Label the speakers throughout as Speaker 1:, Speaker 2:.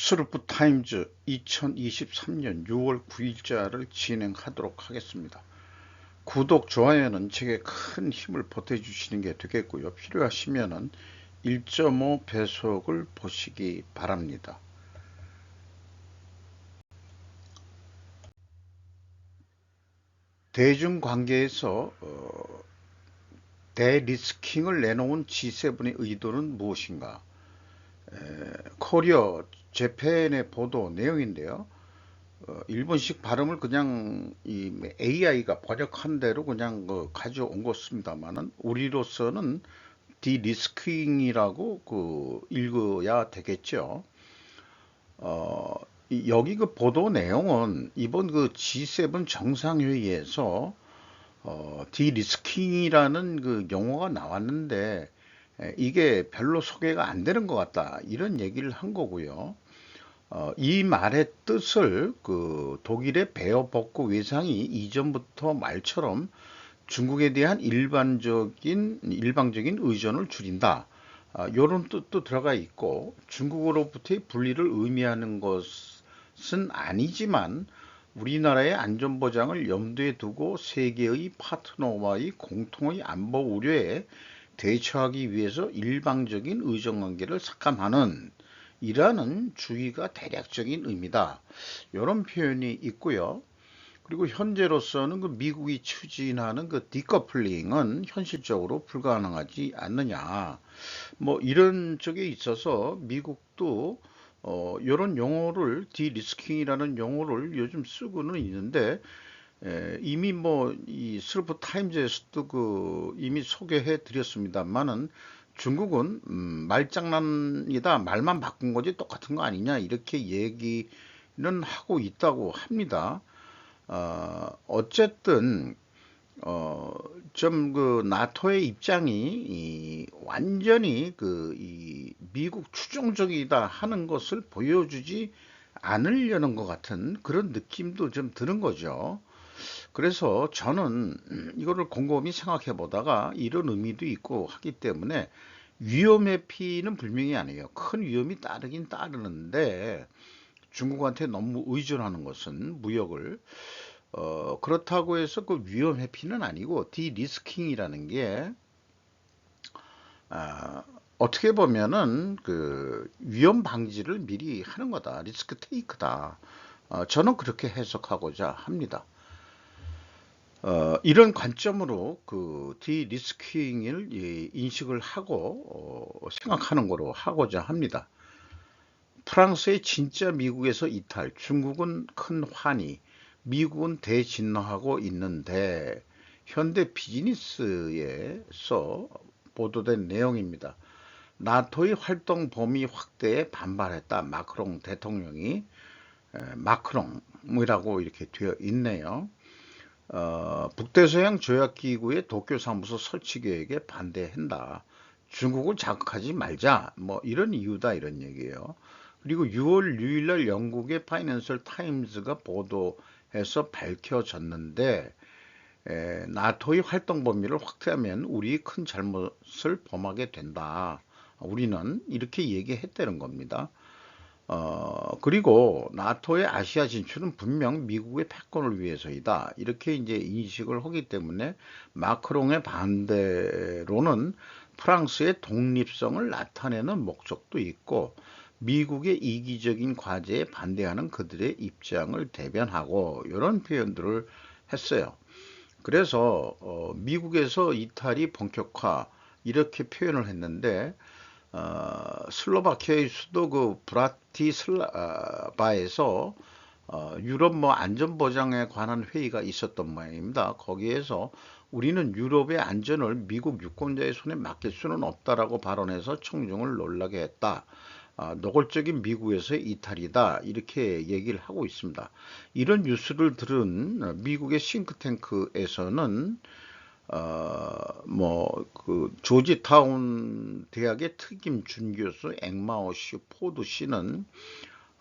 Speaker 1: 뉴스루프 타임즈 2023년 6월 9일자를 진행하도록 하겠습니다. 구독, 좋아요는 제게 큰 힘을 보태주시는 게 되겠고요. 필요하시면은 1.5 배속을 보시기 바랍니다. 대중관계에서 대리스킹을 내놓은 G7의 의도는 무엇인가? 코리어 재팬의 보도 내용인데요. 일본식 발음을 그냥 이 AI가 번역한 대로 그냥 가져온 것입니다만은 우리로서는 디리스킹이라고 읽어야 되겠죠. 여기 보도 내용은 이번 G7 정상회의에서 디리스킹이라는 용어가 나왔는데 이게 별로 소개가 안 되는 것 같다 이런 얘기를 한 거고요. 이 말의 뜻을 독일의 베어보크 외상이 이전부터 말처럼 중국에 대한 일방적인 의존을 줄인다. 이런 뜻도 들어가 있고 중국으로부터의 분리를 의미하는 것은 아니지만 우리나라의 안전보장을 염두에 두고 세계의 파트너와의 공통의 안보 우려에 대처하기 위해서 일방적인 의존관계를 삭감하는 이라는 주의가 대략적인 의미다. 이런 표현이 있고요. 그리고 현재로서는 미국이 추진하는 디커플링은 현실적으로 불가능하지 않느냐. 뭐 이런 쪽에 있어서 미국도 이런 용어를 디리스킹이라는 용어를 요즘 쓰고는 있는데 이미 이 슬프 타임즈에서도 이미 소개해 드렸습니다만은 중국은 말장난이다 말만 바꾼 거지 똑같은 거 아니냐 이렇게 얘기는 하고 있다고 합니다. 어쨌든 좀 나토의 입장이 완전히 이 미국 추종적이다 하는 것을 보여주지 않으려는 것 같은 그런 느낌도 좀 드는 거죠. 그래서 저는 이거를 곰곰이 생각해 보다가 이런 의미도 있고 하기 때문에 위험 회피는 분명히 아니에요. 큰 위험이 따르긴 따르는데 중국한테 너무 의존하는 것은 무역을 그렇다고 해서 위험 회피는 아니고 디리스킹이라는 게 어떻게 보면은 위험 방지를 미리 하는 거다. 리스크 테이크다. 저는 그렇게 해석하고자 합니다. 이런 관점으로 디리스킹을 인식을 하고 생각하는 거로 하고자 합니다. 프랑스의 진짜 미국에서 이탈, 중국은 큰 환희, 미국은 대진노하고 있는데 현대 비즈니스에서 보도된 내용입니다. 나토의 활동 범위 확대에 반발했다. 마크롱 대통령이 마크롱이라고 이렇게 되어 있네요. 북대서양 조약기구의 도쿄 사무소 설치 계획에 반대한다. 중국을 자극하지 말자. 뭐 이런 이유다 이런 얘기예요. 그리고 6월 6일 날 영국의 파이낸셜 타임즈가 보도해서 밝혀졌는데 나토의 활동 범위를 확대하면 우리 큰 잘못을 범하게 된다. 우리는 이렇게 얘기했다는 겁니다. 그리고 나토의 아시아 진출은 분명 미국의 패권을 위해서이다. 이렇게 이제 인식을 하기 때문에 마크롱의 반대로는 프랑스의 독립성을 나타내는 목적도 있고 미국의 이기적인 과제에 반대하는 그들의 입장을 대변하고 이런 표현들을 했어요. 그래서 미국에서 이탈이 본격화 이렇게 표현을 했는데 슬로바키아의 수도 브라티슬바에서 유럽 안전보장에 관한 회의가 있었던 모양입니다. 거기에서 우리는 유럽의 안전을 미국 유권자의 손에 맡길 수는 없다라고 발언해서 청중을 놀라게 했다. 노골적인 미국에서의 이탈이다 이렇게 얘기를 하고 있습니다. 이런 뉴스를 들은 미국의 싱크탱크에서는 조지타운 대학의 특임 준교수 앵마우시 포드 씨는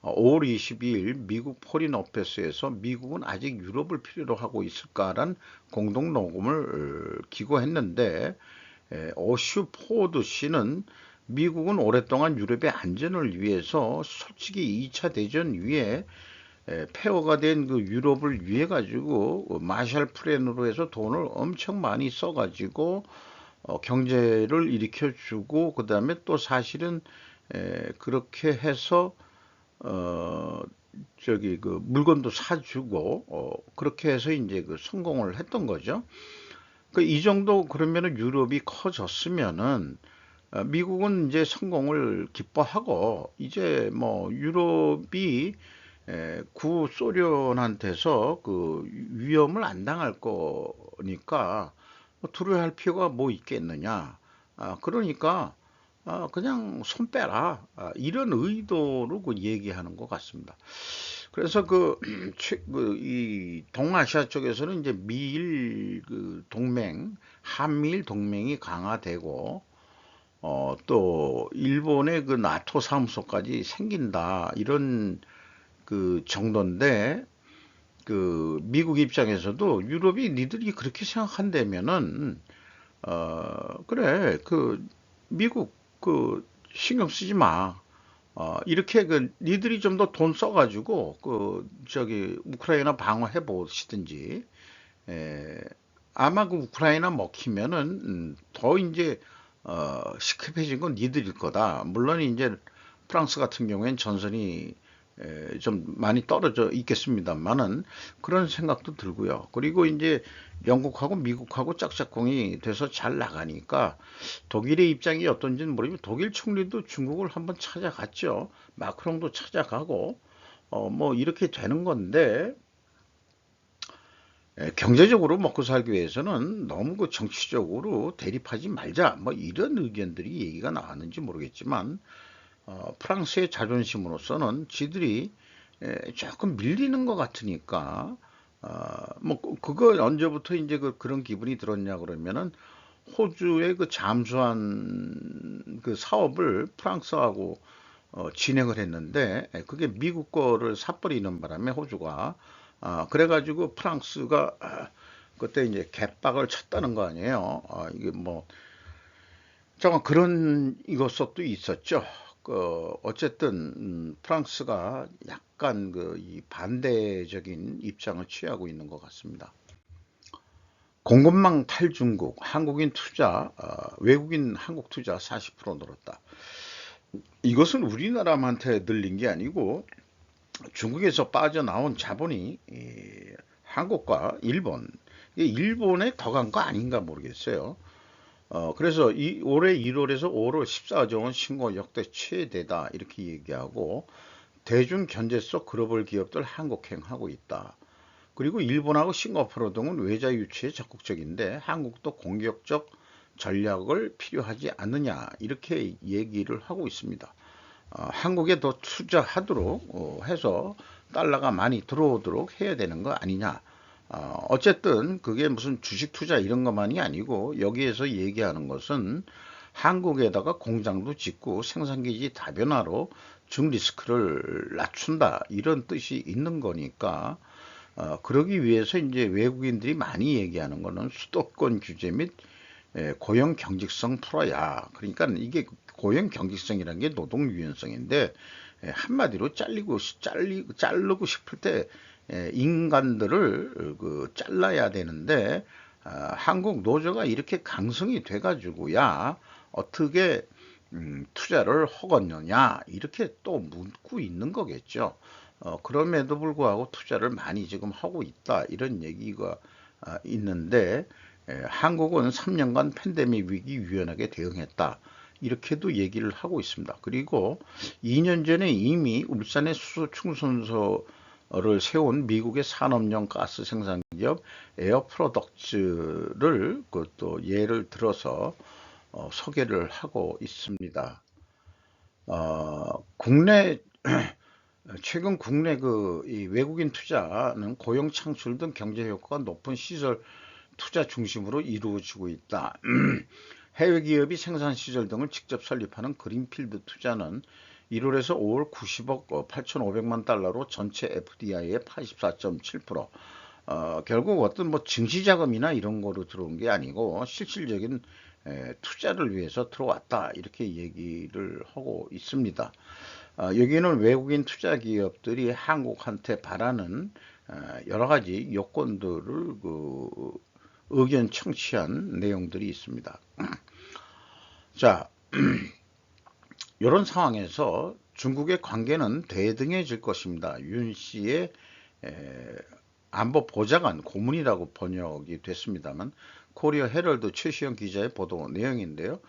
Speaker 1: 5월 22일 미국 포린 오피스에서 미국은 아직 유럽을 필요로 하고 있을까라는 공동 녹음을 기고했는데 오슈 포드 씨는 미국은 오랫동안 유럽의 안전을 위해서 솔직히 2차 대전 위에 폐허가 된 그 유럽을 위해 가지고 마샬 플랜으로 해서 돈을 엄청 많이 써 가지고 경제를 일으켜 주고, 그다음에 또 사실은 그렇게 해서 어 저기 그 물건도 사주고 그렇게 해서 이제 그 성공을 했던 거죠. 그 이 정도 그러면은 유럽이 커졌으면은 미국은 이제 성공을 기뻐하고, 이제 뭐 유럽이 구소련한테서 그 위험을 안 당할 거니까 뭐 두려워할 필요가 뭐 있겠느냐. 그러니까 그냥 손 빼라. 이런 의도로 그 얘기하는 것 같습니다. 그래서 이 동아시아 쪽에서는 이제 미일 그 동맹, 한미일 동맹이 강화되고, 또 일본의 그 나토 사무소까지 생긴다, 이런 그 정도인데, 그 미국 입장에서도 유럽이 니들이 그렇게 생각한다면은 그래, 그 미국 그 신경 쓰지 마. 이렇게 그 니들이 좀 더 돈 써가지고 그 저기 우크라이나 방어해 보시든지. 에, 아마 그 우크라이나 먹히면은 더 이제 시급해진 건 니들일 거다. 물론 이제 프랑스 같은 경우엔 전선이 좀 많이 떨어져 있겠습니다만은 그런 생각도 들고요. 그리고 이제 영국하고 미국하고 짝짝꿍이 돼서 잘 나가니까 독일의 입장이 어떤지는 모르지만 독일 총리도 중국을 한번 찾아갔죠. 마크롱도 찾아가고 뭐 이렇게 되는 건데, 경제적으로 먹고 살기 위해서는 너무 그 정치적으로 대립하지 말자, 뭐 이런 의견들이 얘기가 나왔는지 모르겠지만 프랑스의 자존심으로서는 지들이 조금 밀리는 것 같으니까, 뭐 그거 언제부터 이제 그런 기분이 들었냐 그러면은 호주의 그 잠수함 그 사업을 프랑스하고 진행을 했는데, 그게 미국 거를 사버리는 바람에 호주가 그래가지고 프랑스가 그때 이제 개빡을 쳤다는 거 아니에요. 이게 뭐 잠깐 그런 이것도 있었죠. 어쨌든 프랑스가 약간 그 이 반대적인 입장을 취하고 있는 것 같습니다. 공급망 탈중국, 한국인 투자, 외국인 한국 투자 40% 늘었다. 이것은 우리나라한테 늘린 게 아니고 중국에서 빠져나온 자본이 한국과 일본, 일본에 더 간 거 아닌가 모르겠어요. 그래서 올해 1월에서 5월 14조 원 신고 역대 최대다, 이렇게 얘기하고, 대중 견제 속 글로벌 기업들 한국행하고 있다. 그리고 일본하고 싱가포르 등은 외자 유치에 적극적인데 한국도 공격적 전략을 필요하지 않느냐, 이렇게 얘기를 하고 있습니다. 한국에 더 투자하도록 해서 달러가 많이 들어오도록 해야 되는 거 아니냐. 어쨌든 그게 무슨 주식 투자 이런 것만이 아니고, 여기에서 얘기하는 것은 한국에다가 공장도 짓고 생산기지 다변화로 중리스크를 낮춘다, 이런 뜻이 있는 거니까, 그러기 위해서 이제 외국인들이 많이 얘기하는 거는 수도권 규제 및 고용 경직성 풀어야. 그러니까 이게 고용 경직성이라는 게 노동 유연성인데, 한마디로 자르고 싶을 때 인간들을 그 잘라야 되는데, 한국 노조가 이렇게 강성이 돼가지고야 어떻게 투자를 하겠느냐, 이렇게 또 묻고 있는 거겠죠. 그럼에도 불구하고 투자를 많이 지금 하고 있다, 이런 얘기가 있는데, 한국은 3년간 팬데믹 위기 유연하게 대응했다, 이렇게도 얘기를 하고 있습니다. 그리고 2년 전에 이미 울산의 수소 충전소를 세운 미국의 산업용 가스 생산 기업 에어 프로덕츠를 그것도 예를 들어서 소개를 하고 있습니다. 국내 최근 국내 이 외국인 투자는 고용 창출 등 경제 효과가 높은 시설 투자 중심으로 이루어지고 있다. 해외 기업이 생산 시설 등을 직접 설립하는 그린필드 투자는 1월에서 5월 90억 8,500만 달러로 전체 FDI의 84.7%. 결국 어떤 뭐 증시 자금이나 이런 거로 들어온 게 아니고 실질적인 투자를 위해서 들어왔다 이렇게 얘기를 하고 있습니다. 여기는 외국인 투자 기업들이 한국한테 바라는 여러 가지 요건들을 의견 청취한 내용들이 있습니다. 자, 이런 상황에서 중국의 관계는 대등해질 것입니다. 윤 씨의 안보 보좌관 고문이라고 번역이 됐습니다만 코리아 헤럴드 최시영 기자의 보도 내용인데요.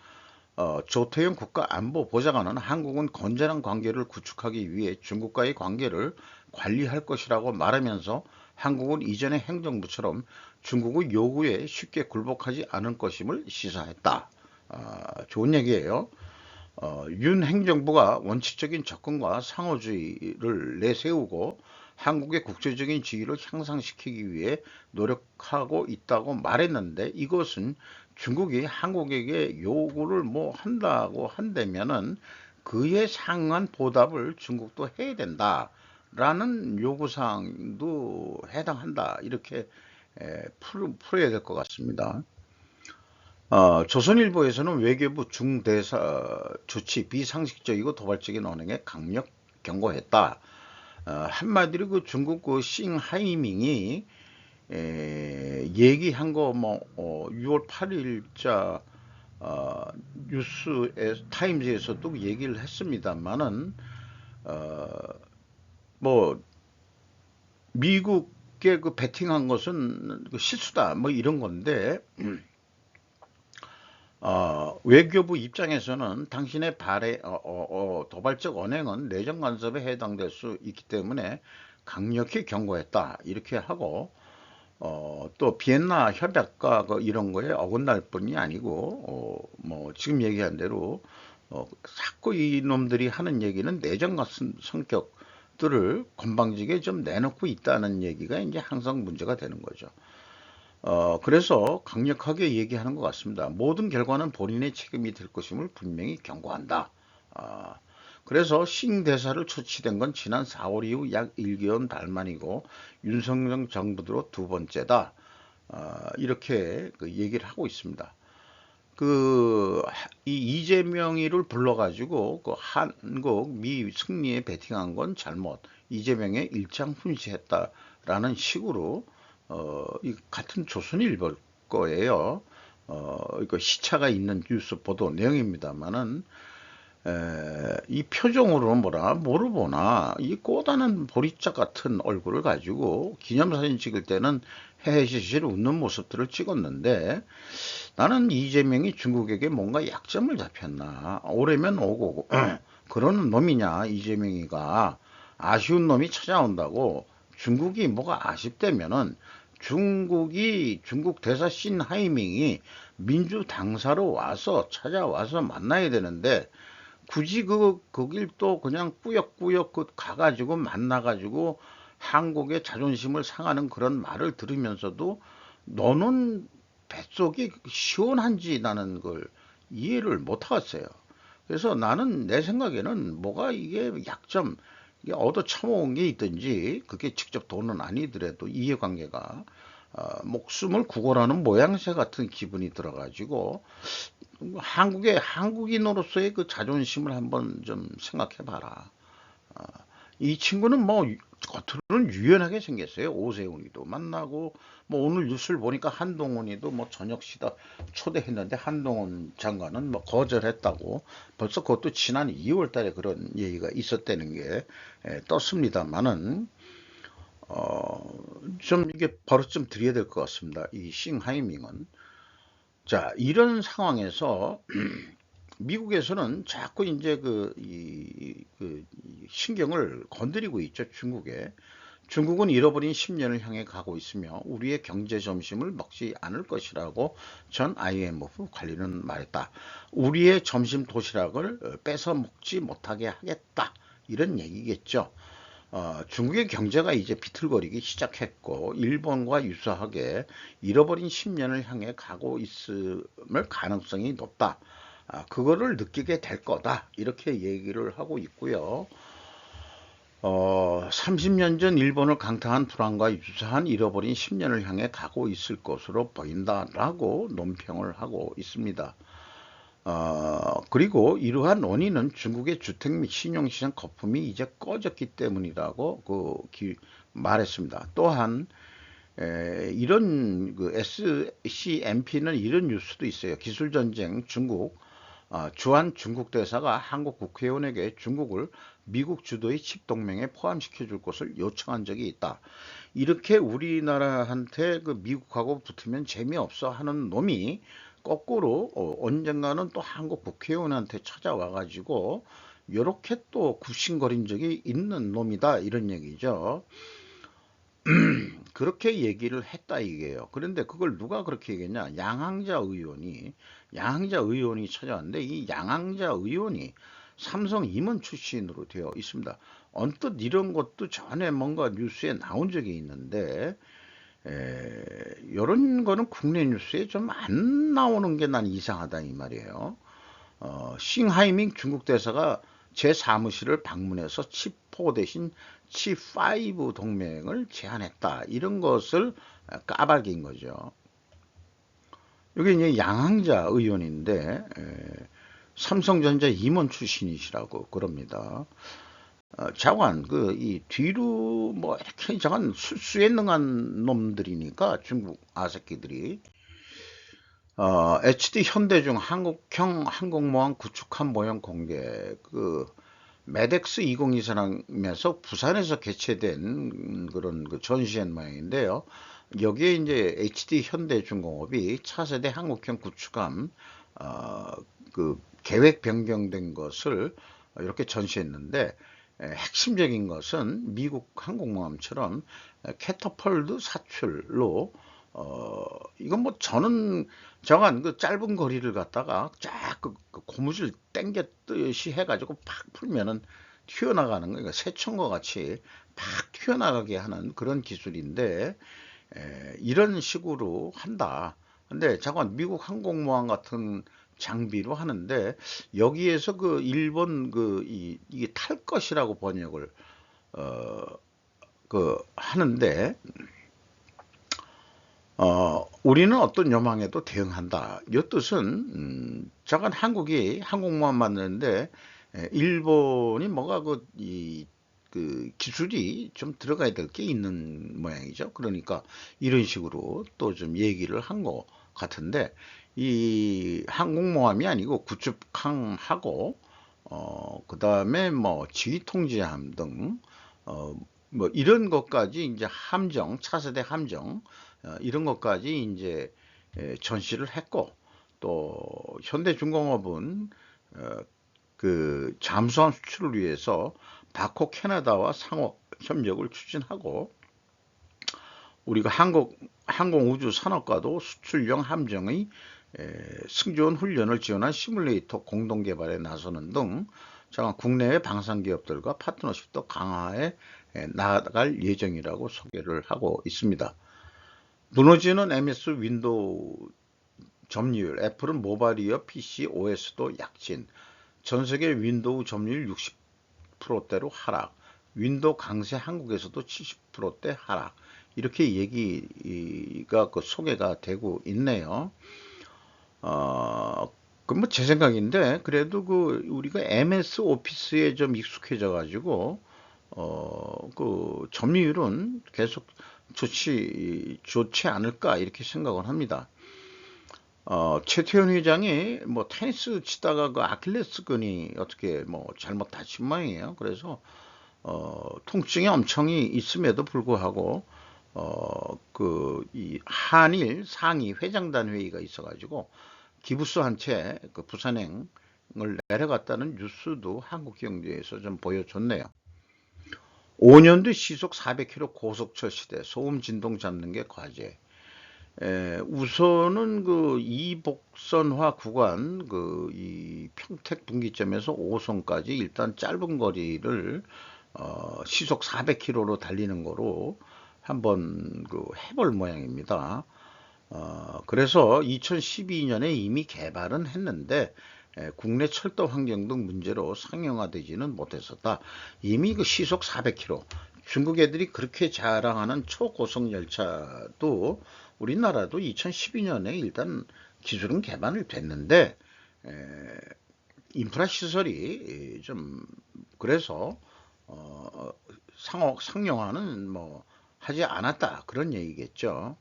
Speaker 1: 조태영 국가안보보좌관은 한국은 건전한 관계를 구축하기 위해 중국과의 관계를 관리할 것이라고 말하면서 한국은 이전의 행정부처럼 중국의 요구에 쉽게 굴복하지 않을 것임을 시사했다. 좋은 얘기예요. 윤 행정부가 원칙적인 접근과 상호주의를 내세우고 한국의 국제적인 지위를 향상시키기 위해 노력하고 있다고 말했는데 이것은 중국이 한국에게 요구를 뭐 한다고 한다면은 그에 상응한 보답을 중국도 해야 된다라는 요구사항도 해당한다. 이렇게 풀어야 될 것 같습니다. 조선일보에서는 외교부 중대사 조치 비상식적이고 도발적인 언행에 강력 경고했다. 한마디로 그 중국 그 싱하이밍이 얘기한 거 뭐 6월 8일자 뉴스 타임즈에서도 얘기를 했습니다만은 뭐 미국에 그 베팅한 것은 그 실수다 뭐 이런 건데 외교부 입장에서는 당신의 도발적 언행은 내정 간섭에 해당될 수 있기 때문에 강력히 경고했다 이렇게 하고 또 비엔나 협약과 이런 거에 어긋날 뿐이 아니고 뭐 지금 얘기한 대로 자꾸 이놈들이 하는 얘기는 내정 같은 성격들을 건방지게 좀 내놓고 있다는 얘기가 이제 항상 문제가 되는 거죠. 그래서 강력하게 얘기하는 것 같습니다. 모든 결과는 본인의 책임이 될 것임을 분명히 경고한다. 어, 그래서 싱대사를 초치된 건 지난 4월 이후 약 1개월 달 만이고 윤석열 정부 들어 두 번째다. 이렇게 그 얘기를 하고 있습니다. 이 이재명이를 불러가지고 그 한국 미 승리에 베팅한 건 잘못, 이재명의 일장 훈시했다라는 식으로 이 같은 조선일보 거예요. 이거 시차가 있는 뉴스 보도 내용입니다만은 이 표정으로 뭐를 보나 이 꼬다는 보리짝 같은 얼굴을 가지고 기념사진 찍을 때는 헤헤시실 웃는 모습들을 찍었는데 나는 이재명이 중국에게 뭔가 약점을 잡혔나 오래면 오고 그러는 놈이냐 이재명이가 아쉬운 놈이 찾아온다고 중국이 뭐가 아쉽다면은 중국 대사 신하이밍이 민주 당사로 와서 찾아와서 만나야 되는데 굳이 거길 또 그냥 꾸역꾸역 가가지고 만나가지고 한국의 자존심을 상하는 그런 말을 들으면서도 너는 뱃속이 시원한지 나는 걸 이해를 못 하겠어요. 그래서 나는 내 생각에는 뭐가 이게 약점, 이게 얻어 처먹은 게 있든지 그게 직접 돈은 아니더라도 이해관계가 목숨을 구걸하는 모양새 같은 기분이 들어가지고 한국인으로서의 그 자존심을 한번 좀 생각해 봐라. 이 친구는 뭐 겉으로는 유연하게 생겼어요. 오세훈이도 만나고 뭐 오늘 뉴스를 보니까 한동훈이도 뭐 저녁 시다 초대했는데 한동훈 장관은 뭐 거절했다고 벌써 그것도 지난 2월 달에 그런 얘기가 있었다는 게 떴습니다만은 좀 이게 버릇 좀 드려야 될 것 같습니다. 이 싱하이밍은 자 이런 상황에서 미국에서는 자꾸 이제 그 신경을 건드리고 있죠, 중국에. 중국은 잃어버린 10년을 향해 가고 있으며 우리의 경제 점심을 먹지 않을 것이라고 전 IMF 관리는 말했다. 우리의 점심 도시락을 뺏어 먹지 못하게 하겠다. 이런 얘기겠죠. 중국의 경제가 이제 비틀거리기 시작했고 일본과 유사하게 잃어버린 10년을 향해 가고 있을 가능성이 높다. 그거를 느끼게 될 거다. 이렇게 얘기를 하고 있고요. 30년 전 일본을 강타한 불황과 유사한 잃어버린 10년을 향해 가고 있을 것으로 보인다라고 논평을 하고 있습니다. 그리고 이러한 원인은 중국의 주택 및 신용시장 거품이 이제 꺼졌기 때문이라고 말했습니다. 또한 이런 SCMP는 이런 뉴스도 있어요. 기술전쟁 중국 주한 중국 대사가 한국 국회의원에게 중국을 미국 주도의 칩동맹에 포함시켜 줄 것을 요청한 적이 있다. 이렇게 우리나라한테 그 미국하고 붙으면 재미없어 하는 놈이 거꾸로 언젠가는 또 한국 국회의원한테 찾아와 가지고 이렇게 또 굽신거린 적이 있는 놈이다 이런 얘기죠. 그렇게 얘기를 했다 이게요. 그런데 그걸 누가 그렇게 얘기했냐? 양항자 의원이 찾아왔는데 이 양항자 의원이 삼성 임원 출신으로 되어 있습니다. 언뜻 이런 것도 전에 뭔가 뉴스에 나온 적이 있는데 이런 거는 국내 뉴스에 좀 안 나오는 게 난 이상하다 이 말이에요. 싱하이밍 중국 대사가 제 사무실을 방문해서 치4 대신 치5 동맹을 제안했다. 이런 것을 까발린 거죠. 여기 이제 양항자 의원인데 삼성전자 임원 출신이시라고 그럽니다. 자관 이 뒤로 뭐 이렇게 저건 술수에 능한 놈들이니까 중국 아새끼들이 HD 현대중 한국형 항공모함 구축함 모형 공개 메덱스 2024에서 부산에서 개최된 그런 전시회 모양인데요. 여기에 이제 HD 현대중공업이 차세대 한국형 구축함 계획 변경된 것을 이렇게 전시했는데 핵심적인 것은 미국 항공모함처럼 캐터펄트 사출로 이건 뭐 저는 저간 짧은 거리를 갖다가 쫙 고무줄 당겼듯이 해가지고 팍 풀면은 튀어나가는 거, 그러니까 새총과 같이 팍 튀어나가게 하는 그런 기술인데 이런 식으로 한다. 근데 잠깐 미국 항공모함 같은 장비로 하는데 여기에서 일본 이게 탈 것이라고 번역을 어, 하는데 우리는 어떤 요망에도 대응한다. 이 뜻은 잠깐 한국이 항공모함 만드는데 일본이 뭔가 기술이 좀 들어가야 될 게 있는 모양이죠. 그러니까 이런 식으로 또 좀 얘기를 한 것 같은데 이 항공모함이 아니고 구축함하고 그 다음에 뭐 지휘통제함 등 뭐 이런 것까지 이제 함정, 차세대 함정 이런 것까지 이제 전시를 했고 또 현대중공업은 잠수함 수출을 위해서 바코 캐나다와 상호 협력을 추진하고 우리가 항공우주산업과도 수출용 함정의 승조원 훈련을 지원한 시뮬레이터 공동 개발에 나서는 등 국내외 방산기업들과 파트너십도 강화해 나아갈 예정이라고 소개를 하고 있습니다. 무너지는 MS 윈도우 점유율, 애플은 모바일이어 PC OS도 약진, 전세계 윈도우 점유율 60%대로 하락, 윈도우 강세 한국에서도 70%대 하락, 이렇게 얘기가 소개가 되고 있네요. 뭐 제 생각인데 그래도 우리가 MS 오피스에 좀 익숙해져 가지고 점유율은 계속 좋지 않을까 이렇게 생각을 합니다. 최태원 회장이 뭐 테니스 치다가 아킬레스건이 어떻게 뭐 잘못 다친 모양이에요. 그래서 통증이 엄청이 있음에도 불구하고 이 한일 상위 회장단 회의가 있어가지고 기부서 한 채 부산행을 내려갔다는 뉴스도 한국경제에서 좀 보여줬네요. 5년 뒤 시속 400km 고속철 시대 소음 진동 잡는 게 과제. 우선은 이복선화 구간 이 평택 분기점에서 5선까지 일단 짧은 거리를 시속 400km로 달리는 거로 한번 해볼 모양입니다. 그래서 2012년에 이미 개발은 했는데 국내 철도 환경 등 문제로 상용화되지는 못했었다. 이미 그 시속 400km, 중국 애들이 그렇게 자랑하는 초고속 열차도 우리나라도 2012년에 일단 기술은 개발이 됐는데 인프라 시설이 좀 그래서 상용화는 뭐 하지 않았다 그런 얘기겠죠.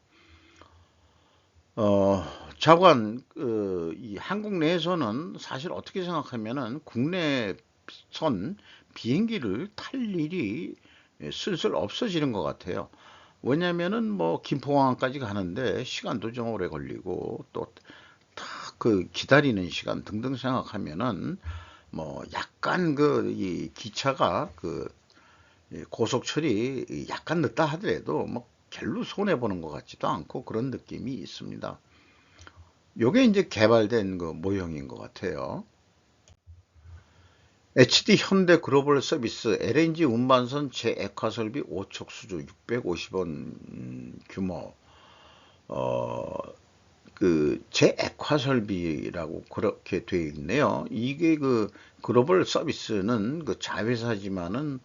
Speaker 1: 어, 자관, 이 한국 내에서는 사실 어떻게 생각하면은 국내선 비행기를 탈 일이 슬슬 없어지는 것 같아요. 왜냐면은 뭐 김포공항까지 가는데 시간도 좀 오래 걸리고 또 다 그 기다리는 시간 등등 생각하면은 뭐 약간 그 이 기차가 그 고속철이 약간 늦다 하더라도 뭐 별로 손해 보는 것 같지도 않고 그런 느낌이 있습니다. 요게 이제 개발된 그 모형인 것 같아요. HD 현대 글로벌 서비스 LNG 운반선 재액화 설비 5척 수주 650원 규모. 어, 그 재액화 설비라고 그렇게 되어 있네요. 이게 그 글로벌 서비스는 그 자회사지만은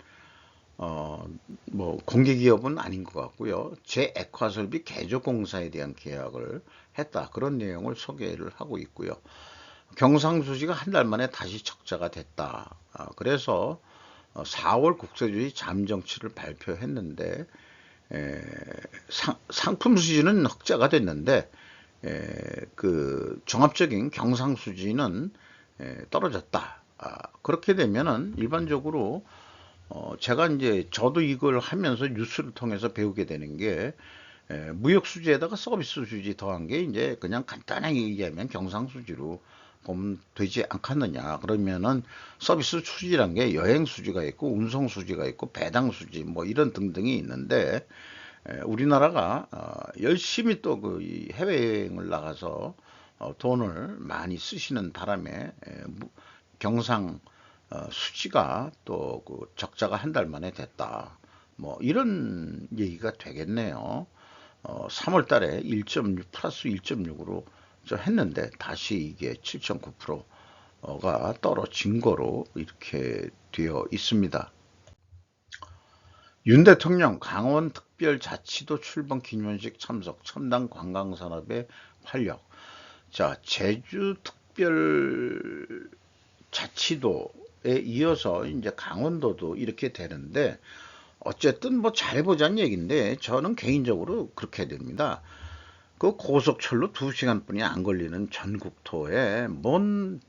Speaker 1: 어, 뭐 공개기업은 아닌 것 같고요. 재액화설비 개조공사에 대한 계약을 했다. 그런 내용을 소개를 하고 있고요. 경상수지가 한 달 만에 다시 적자가 됐다. 그래서 4월 국세주의 잠정치를 발표했는데 상품 수지는 흑자가 됐는데 그 종합적인 경상수지는 떨어졌다. 그렇게 되면은 일반적으로 제가 이제 저도 이걸 하면서 뉴스를 통해서 배우게 되는 게 무역 수지에다가 서비스 수지 더한 게 이제 그냥 간단하게 얘기하면 경상 수지로 보면 되지 않겠느냐. 그러면은 서비스 수지란 게 여행 수지가 있고 운송 수지가 있고 배당 수지 뭐 이런 등등이 있는데 우리나라가 열심히 또 그 해외여행을 나가서 돈을 많이 쓰시는 바람에 경상 수지가 또 그 적자가 한 달 만에 됐다. 뭐 이런 얘기가 되겠네요. 3월 달에 1.6 플러스 1.6으로 했는데 다시 이게 7.9%가 떨어진 거로 이렇게 되어 있습니다. 윤 대통령 강원특별자치도 출범 기념식 참석 첨단 관광산업의 활력. 자, 제주특별자치도에 이어서 이제 강원도도 이렇게 되는데 어쨌든 뭐 잘해보자는 얘기인데 저는 개인적으로 그렇게 됩니다. 그 고속철로 2시간뿐이 안 걸리는 전국토에 뭔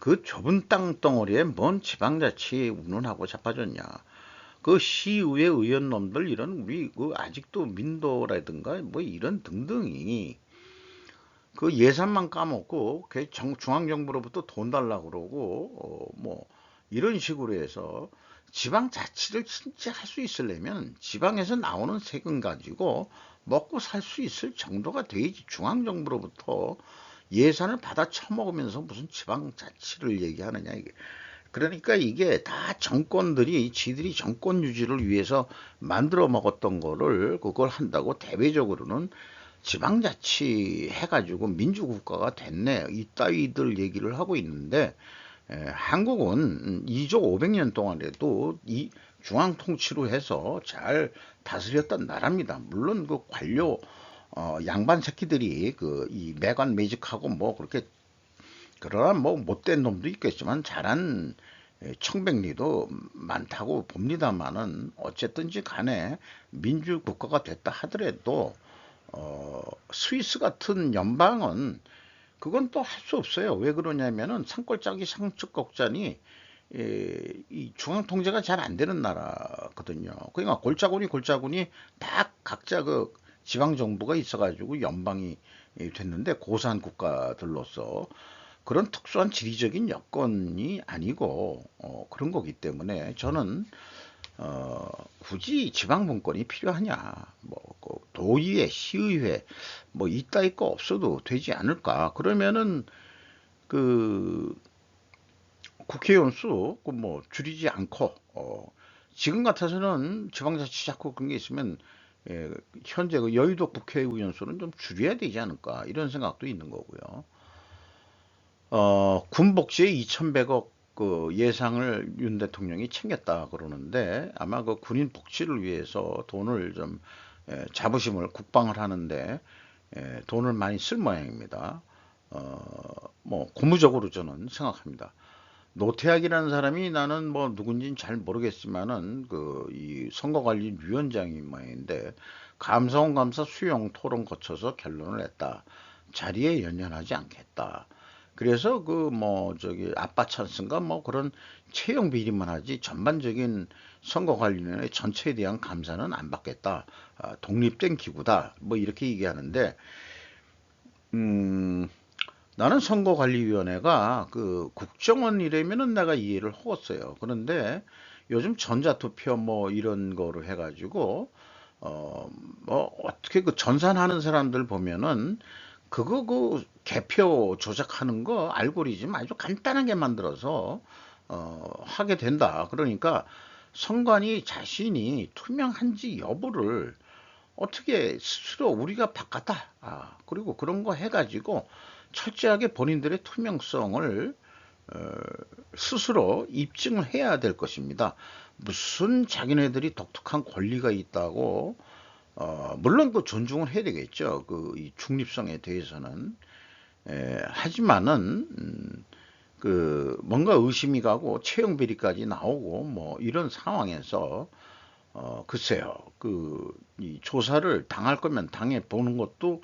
Speaker 1: 그 좁은 땅덩어리에 뭔 지방자치 운운하고 자빠졌냐. 그 시의회 의원놈들 이런 우리 그 아직도 민도라든가 뭐 이런 등등이 그 예산만 까먹고 중앙정부로부터 돈 달라고 그러고 뭐 이런 식으로 해서 지방자치를 진짜 할 수 있으려면 지방에서 나오는 세금 가지고 먹고 살 수 있을 정도가 돼야지 중앙정부로부터 예산을 받아 처먹으면서 무슨 지방자치를 얘기하느냐 이게. 그러니까 이게 다 정권들이 지들이 정권 유지를 위해서 만들어 먹었던 거를 그걸 한다고 대외적으로는 지방자치 해가지고 민주국가가 됐네 이따위들 얘기를 하고 있는데 한국은 2조 500년 동안에도 이 중앙 통치로 해서 잘 다스렸던 나라입니다. 물론 그 관료 양반 새끼들이 그 이 매관 매직하고 뭐 그렇게 그러나 뭐 못된 놈도 있겠지만 잘한 청백리도 많다고 봅니다만은 어쨌든지 간에 민주국가가 됐다 하더라도 스위스 같은 연방은 그건 또 할 수 없어요. 왜 그러냐면은 산골짜기 상축곡잔이 이 중앙 통제가 잘 안 되는 나라거든요. 그러니까 골짜구니 다 각자 그 지방 정부가 있어가지고 연방이 됐는데 고산 국가들로서 그런 특수한 지리적인 여건이 아니고 그런 거기 때문에 저는 굳이 지방분권이 필요하냐 뭐 도의회 시의회 뭐 이따위 거 없어도 되지 않을까 그러면은 그 국회의원 수뭐 줄이지 않고 지금 같아서는 지방자치 자꾸 그런 게 있으면 현재 그 여의도 국회의원 수는 좀 줄여야 되지 않을까 이런 생각도 있는 거고요. 군복지에 2,100억 그 예상을 윤 대통령이 챙겼다 그러는데 아마 그 군인 복지를 위해서 돈을 좀 자부심을 국방을 하는데 돈을 많이 쓸 모양입니다. 뭐 고무적으로 저는 생각합니다. 노태악이라는 사람이 나는 뭐 누군지는 잘 모르겠지만은 그 이 선거관리위원장이 모양인데 감사원 감사 수용 토론 거쳐서 결론을 냈다. 자리에 연연하지 않겠다. 그래서 그 뭐 저기 아빠 찬스인가 뭐 그런 채용 비리만 하지 전반적인 선거관리위원회 전체에 대한 감사는 안 받겠다. 독립된 기구다. 뭐 이렇게 얘기하는데 음, 나는 선거관리위원회가 그 국정원이라면은 내가 이해를 하겠어요. 그런데 요즘 전자투표 뭐 이런 거로 해가지고 뭐 어떻게 그 전산하는 사람들 보면은 그거 그 개표 조작하는 거 알고리즘 아주 간단하게 만들어서 하게 된다. 그러니까 선관위 자신이 투명한지 여부를 어떻게 스스로 우리가 바꿨다. 그리고 그런 거 해가지고 철저하게 본인들의 투명성을 어, 스스로 입증을 해야 될 것입니다. 무슨 자기네들이 독특한 권리가 있다고 물론 그 존중을 해야 되겠죠. 그이 중립성에 대해서는 하지만은 그 뭔가 의심이 가고 채용 비리까지 나오고 뭐 이런 상황에서 글쎄요. 이 조사를 당할 거면 당해 보는 것도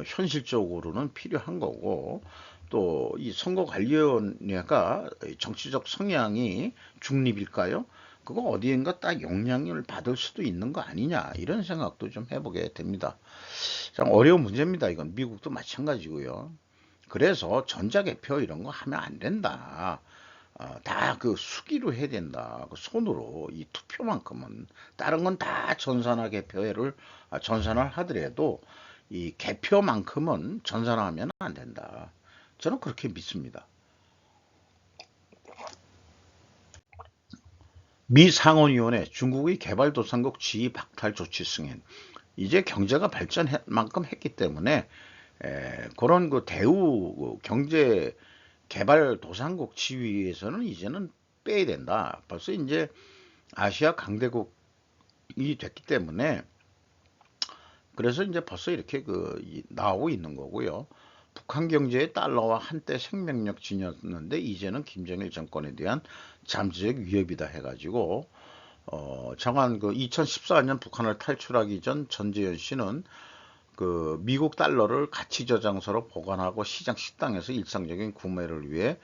Speaker 1: 현실적으로는 필요한 거고, 또 이 선거관리위원회가 정치적 성향이 중립일까요? 그거 어디엔가 딱 영향을 받을 수도 있는 거 아니냐, 이런 생각도 좀 해보게 됩니다. 참 어려운 문제입니다. 이건 미국도 마찬가지고요. 그래서 전자개표 이런 거 하면 안 된다. 다 그 수기로 해야 된다. 그 손으로 이 투표만큼은 다른 건 다 전산화 개표를 전산화를 하더라도 이 개표만큼은 전산화하면 안 된다. 저는 그렇게 믿습니다. 미 상원의원회 중국의 개발도상국 지위 박탈 조치 승인. 이제 경제가 발전한 만큼 했기 때문에 그런 그 대우 경제 개발도상국 지위에서는 이제는 빼야 된다. 벌써 이제 아시아 강대국이 됐기 때문에 그래서 이제 벌써 이렇게 나오고 있는 거고요. 북한 경제의 달러와 한때 생명력 지녔는데 이제는 김정일 정권에 대한 잠재적 위협이다 해가지고 정한 그 2014년 북한을 탈출하기 전 전재현 씨는 그 미국 달러를 가치 저장소로 보관하고 시장 식당에서 일상적인 구매를 위해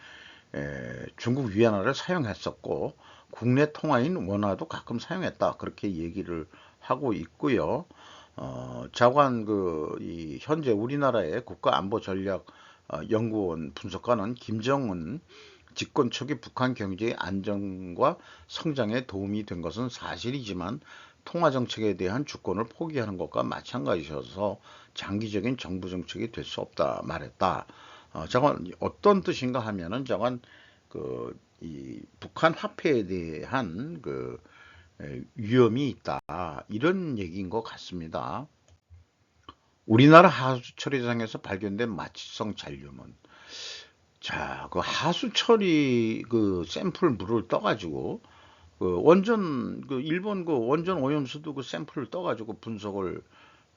Speaker 1: 중국 위안화를 사용했었고 국내 통화인 원화도 가끔 사용했다 그렇게 얘기를 하고 있고요. 자관 이 현재 우리나라의 국가안보전략 연구원 분석가는 김정은 집권 초기 북한 경제의 안정과 성장에 도움이 된 것은 사실이지만 통화 정책에 대한 주권을 포기하는 것과 마찬가지여서 장기적인 정부 정책이 될 수 없다 말했다. 저건 어떤 뜻인가 하면은 저건 이 북한 화폐에 대한 위험이 있다 이런 얘기인 것 같습니다. 우리나라 하수 처리장에서 발견된 마취성 잔류물. 자, 그 하수 처리 그 샘플 물을 떠가지고 그 원전 일본 그 원전 오염수도 그 샘플을 떠가지고 분석을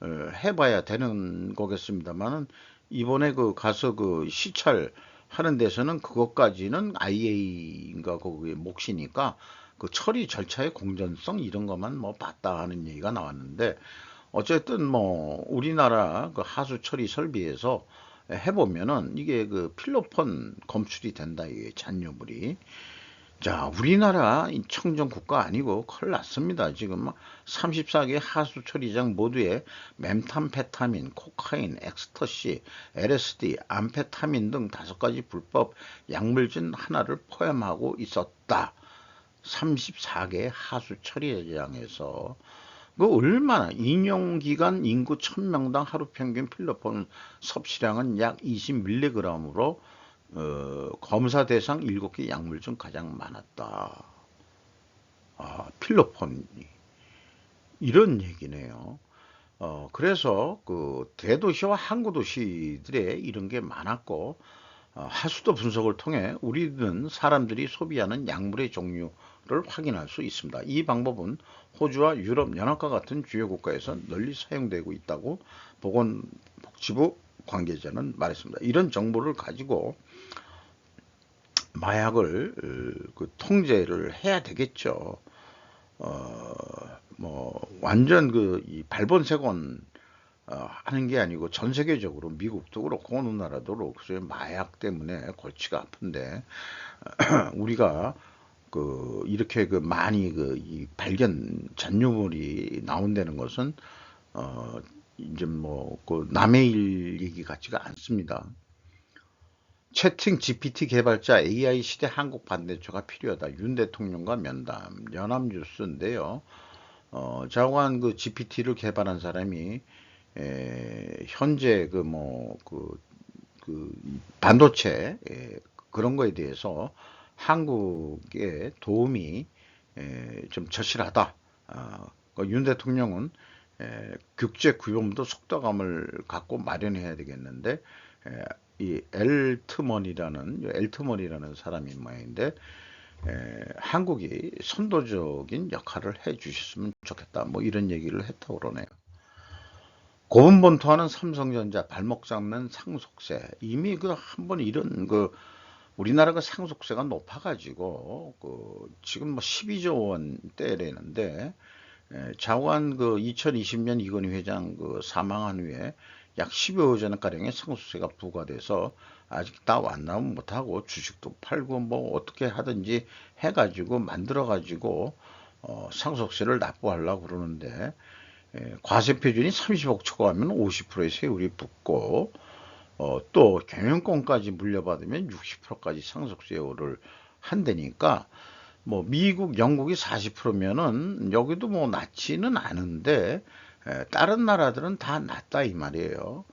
Speaker 1: 해봐야 되는 거겠습니다만은 이번에 그 가서 그 시찰 하는 데서는 그것까지는 IA인가 거기에 몫이니까 그 처리 절차의 공정성 이런 것만 뭐 봤다 하는 얘기가 나왔는데 어쨌든 뭐 우리나라 그 하수 처리 설비에서 해보면은 이게 그 필로폰 검출이 된다 이게 잔여물이. 자, 우리나라 청정 국가 아니고 큰일 났습니다. 지금 34개 하수 처리장 모두에 멤탄페타민, 코카인, 엑스터시, LSD, 암페타민 등 5가지 불법 약물 중 하나를 포함하고 있었다. 34개 하수 처리장에서 그 얼마나 인용기간 인구 1000명당 하루 평균 필로폰 섭취량은 약 20mg으로 검사 대상 7개 약물 중 가장 많았다. 필로폰이 이런 얘기네요. 그래서 그 대도시와 항구 도시들에 이런 게 많았고 하수도 분석을 통해 우리는 사람들이 소비하는 약물의 종류를 확인할 수 있습니다. 이 방법은 호주와 유럽 연합과 같은 주요 국가에서 널리 사용되고 있다고 보건복지부 관계자는 말했습니다. 이런 정보를 가지고 마약을 통제를 해야 되겠죠. 뭐 완전 이 발본색원 하는 게 아니고 전 세계적으로 미국도 그렇고 어느 나라도 그렇고 마약 때문에 골치가 아픈데 우리가 이렇게 많이 이 발견 잔류물이 나온다는 것은 이제 뭐 남의 일 얘기 같지가 않습니다. 채팅 GPT 개발자 AI 시대 한국 반대초가 필요하다. 윤 대통령과 면담. 연합뉴스인데요. 자관 GPT를 개발한 사람이 현재 반도체 그런 거에 대해서 한국의 도움이 좀 절실하다. 윤 대통령은 국제 구형도 속도감을 갖고 마련해야 되겠는데 이 엘트먼이라는 사람이 모양인데 한국이 선도적인 역할을 해 주셨으면 좋겠다. 뭐 이런 얘기를 했다고 그러네요. 고분번투하는 삼성전자 발목 잡는 상속세. 이미 한번 이런 우리나라가 상속세가 높아가지고 지금 뭐 12조 원대라는데 장관 2020년 이건희 회장 사망한 후에 약 10여 조 가량의 상속세가 부과돼서 아직 다 완납은 못하고 주식도 팔고 뭐 어떻게 하든지 해가지고 만들어가지고 상속세를 납부하려고 그러는데 과세 표준이 30억 초과하면 50%의 세율이 붙고 또 경영권까지 물려받으면 60%까지 상속세율을 한다니까 뭐 미국, 영국이 40%면은 여기도 뭐 낮지는 않은데 다른 나라들은 다 낮다 이 말이에요.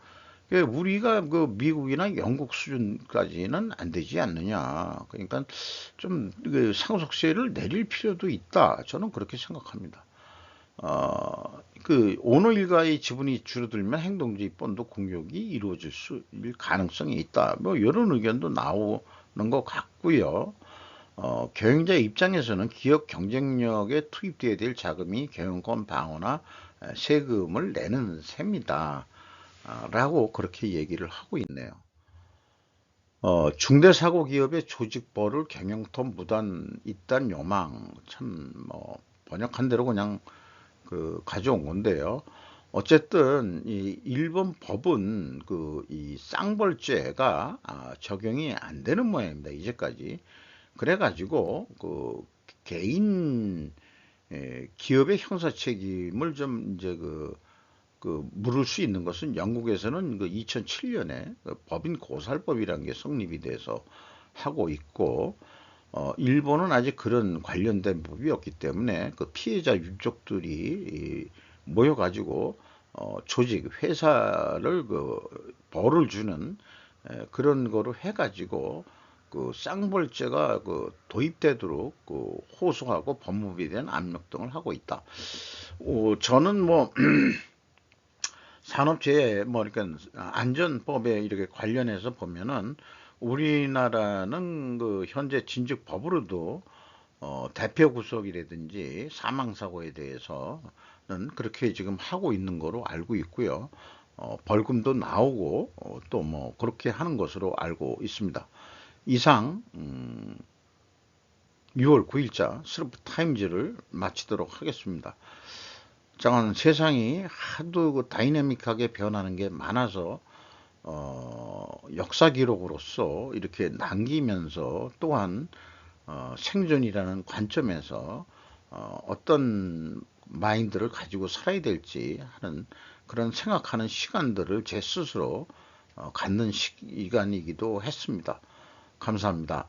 Speaker 1: 우리가 미국이나 영국 수준까지는 안 되지 않느냐. 그러니까 좀 상속세를 내릴 필요도 있다. 저는 그렇게 생각합니다. 오너 일가의 지분이 줄어들면 행동주의 본도 공격이 이루어질 가능성이 있다. 뭐 이런 의견도 나오는 것 같고요. 경영자 입장에서는 기업 경쟁력에 투입돼야 될 자금이 경영권 방어나 세금을 내는 셈이다. 라고 그렇게 얘기를 하고 있네요. 중대사고 기업의 조직벌을 경영톱 무단 이단 요망 참 뭐 번역한 대로 그냥 가져온 건데요. 어쨌든 이 일본 법은 이 쌍벌죄가 적용이 안 되는 모양입니다. 이제까지. 그래가지고 개인 기업의 형사 책임을 좀 이제 물을 수 있는 것은 영국에서는 2007년에 법인 고살법이라는 게 성립이 돼서 하고 있고 일본은 아직 그런 관련된 법이 없기 때문에 피해자 유족들이 모여가지고 조직 회사를 벌을 주는 그런 거로 해가지고 쌍벌죄가 도입되도록 호소하고 법무부에 대한 압력 등을 하고 있다. 저는 뭐 산업재해 뭐 그러니까 안전법에 이렇게 관련해서 보면은 우리나라는 현재 진즉 법으로도 대표 구속이라든지 사망 사고에 대해서는 그렇게 지금 하고 있는 거로 알고 있고요. 벌금도 나오고 또 뭐 그렇게 하는 것으로 알고 있습니다. 이상 6월 9일자 스르프 타임즈를 마치도록 하겠습니다. 잠깐 세상이 하도 다이내믹하게 변하는 게 많아서 역사 기록으로서 이렇게 남기면서 또한 생존이라는 관점에서 어떤 마인드를 가지고 살아야 될지 하는 그런 생각하는 시간들을 제 스스로 갖는 시간이기도 했습니다. 감사합니다.